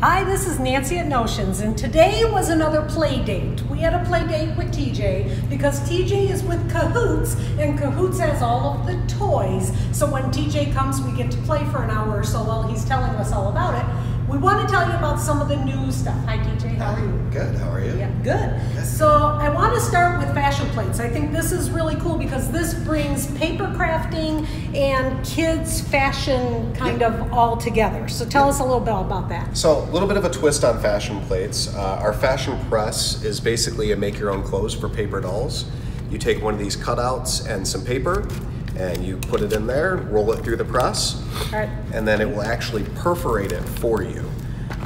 Hi, this is Nancy at Notions, and today was another play date. We had a play date with TJ because TJ is with Cahoots, and Cahoots has all of the toys. So when TJ comes, we get to play for an hour or so while he's telling us all about it. We want to tell you about some of the new stuff. Hi, TJ, how are you? Good, how are you? Yeah, good. So I want to start with fashion plates. I think this is really cool because this brings paper crafting and kids fashion kind of all together. So tell us a little bit about that. So a little bit of a twist on fashion plates. Our fashion press is basically a make your own clothes for paper dolls. You take one of these cutouts and some paper, and you put it in there, roll it through the press, and then it will actually perforate it for you.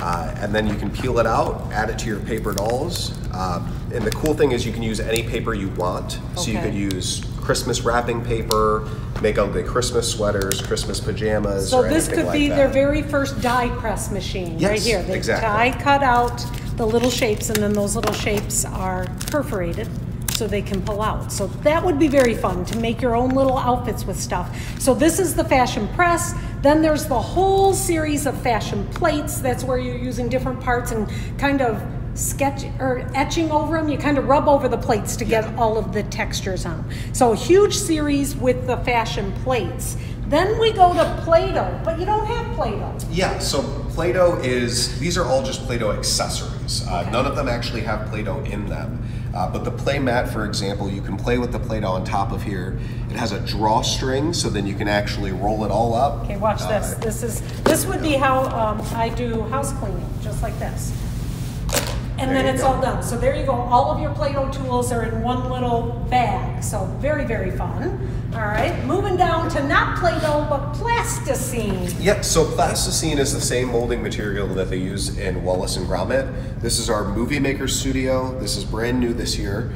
And then you can peel it out, add it to your paper dolls. And the cool thing is you can use any paper you want. So you could use Christmas wrapping paper, make ugly Christmas sweaters, Christmas pajamas, so or this anything could be like their that. very first die press machine right here. They die cut out the little shapes, and then those little shapes are perforated so they can pull out. So that would be very fun to make your own little outfits with stuff. So this is the fashion press. Then there's the whole series of fashion plates. That's where you're using different parts and kind of sketch or etching over them. You kind of rub over the plates to get all of the textures on them. So a huge series with the fashion plates. Then we go to Play-Doh, but you don't have Play-Doh. Yeah, so Play-Doh these are all just Play-Doh accessories. None of them actually have Play-Doh in them. But the play mat, for example, you can play with the Play-Doh on top of here. It has a drawstring, so then you can actually roll it all up. Okay, watch this. This would be how I do house cleaning, just like this. And then it's all done. So there you go. All of your Play-Doh tools are in one little bag. So very, very fun. All right, moving down to not Play-Doh, but Plasticine. Yep, so Plasticine is the same molding material that they use in Wallace and Gromit. This is our Movie Maker Studio. This is brand new this year.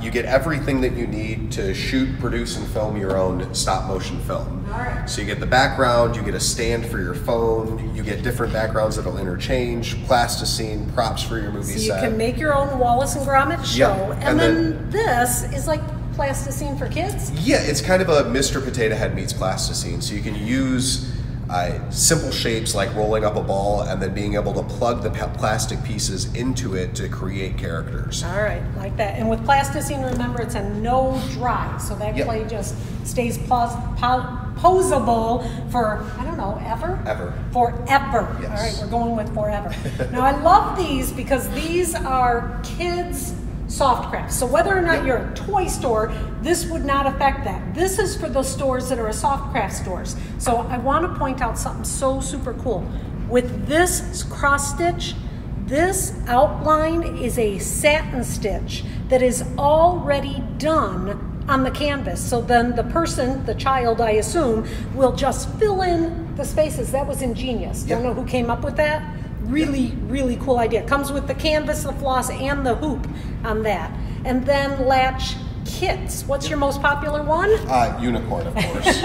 You get everything that you need to shoot, produce, and film your own stop motion film. All right. So you get the background, you get a stand for your phone, you get different backgrounds that'll interchange, Plasticine, props for your movie set. So you can make your own Wallace and Gromit show. And then this is like Plasticine for kids? Yeah, it's kind of a Mr. Potato Head meets Plasticine. So you can use simple shapes like rolling up a ball and then being able to plug the plastic pieces into it to create characters. All right, like that. And with Plasticine, remember, it's a no dry, so that clay just stays posable for, I don't know, ever? Ever. Forever. Yes. All right, we're going with forever. Now, I love these because these are kids' soft crafts. So whether or not you're a toy store, this would not affect that. This is for the stores that are soft craft stores. So I want to point out something so super cool. With this cross stitch, this outline is a satin stitch that is already done on the canvas. So then the person, the child, I assume, will just fill in the spaces. That was ingenious. Don't know who came up with that. Really, really cool idea. Comes with the canvas, the floss, and the hoop on that. And then latch kits. What's your most popular one? Unicorn, of course.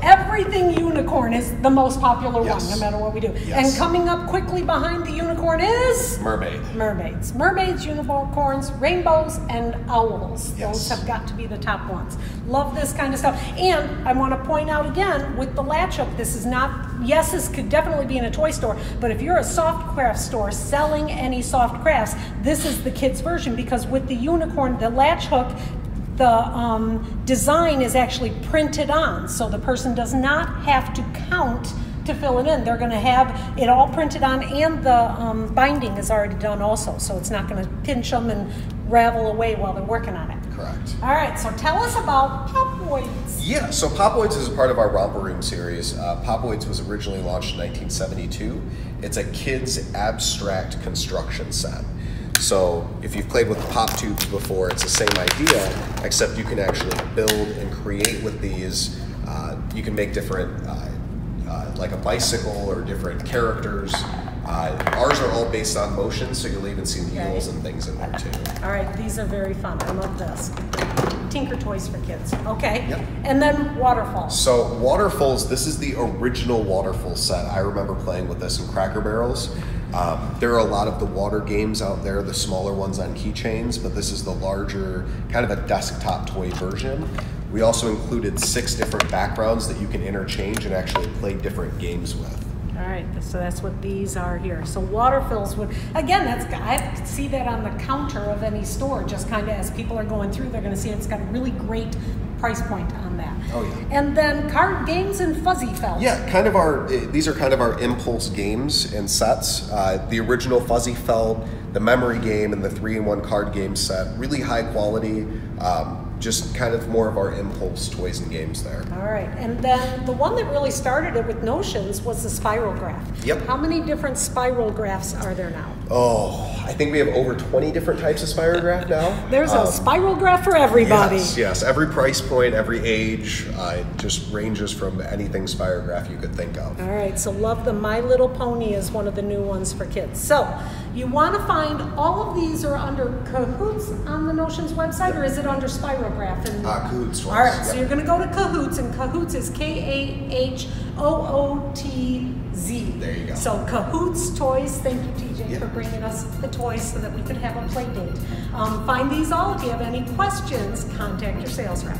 Everything unicorn is the most popular one, no matter what we do. And coming up quickly behind the unicorn is? Mermaid. Mermaids. Mermaids, unicorns, rainbows, and owls. Those have got to be the top ones. Love this kind of stuff. And I want to point out again, with the latch hook, this is not, yes, this could definitely be in a toy store, but if you're a soft craft store selling any soft crafts, this is the kids' version, because with the unicorn, the latch hook, the design is actually printed on, so the person does not have to count to fill it in. They're going to have it all printed on, and the binding is already done also, so it's not going to pinch them and ravel away while they're working on it. Correct. All right, so tell us about Popoids. Yeah, so Popoids is a part of our Romper Room series. Popoids was originally launched in 1972. It's a kids' abstract construction set. So if you've played with pop tubes before, it's the same idea, except you can actually build and create with these. You can make different, like a bicycle or different characters. Ours are all based on motion, so you'll even see wheels and things in there too. All right, these are very fun. I love this. Tinker Toys for kids. Okay. And then Waterfalls. So Waterfalls, this is the original Waterfall set. I remember playing with this in Cracker Barrels. There are a lot of the water games out there, the smaller ones on keychains, but this is the larger, kind of a desktop toy version. We also included 6 different backgrounds that you can interchange and actually play different games with. All right, so that's what these are here. So water fills would, again, I could see that on the counter of any store, just kind of as people are going through, they're going to see it's got a really great price point on that. Oh yeah. And then card games and fuzzy felt. Yeah, these are kind of our impulse games and sets. The original fuzzy felt, the memory game, and the 3-in-1 card game set, really high quality. Just kind of more of our impulse toys and games there. All right, and then the one that really started it with Notions was the Spirograph. Yep. How many different Spirograpphs are there now? Oh, I think we have over 20 different types of Spirograph now. There's a Spirograph for everybody. Yes, every price point, every age, it just ranges from anything Spirograph you could think of. All right, so love the My Little Pony is one of the new ones for kids. So you want to find, all of these are under Cahoots on the Notions website, or is it under Spirograph? Cahoots. All right, so you're going to go to Cahoots, and Cahoots is Kahootz. There you go. So Cahoots Toys, thank you TJ for bringing us the toys so that we could have a play date. Find these all. If you have any questions, contact your sales rep.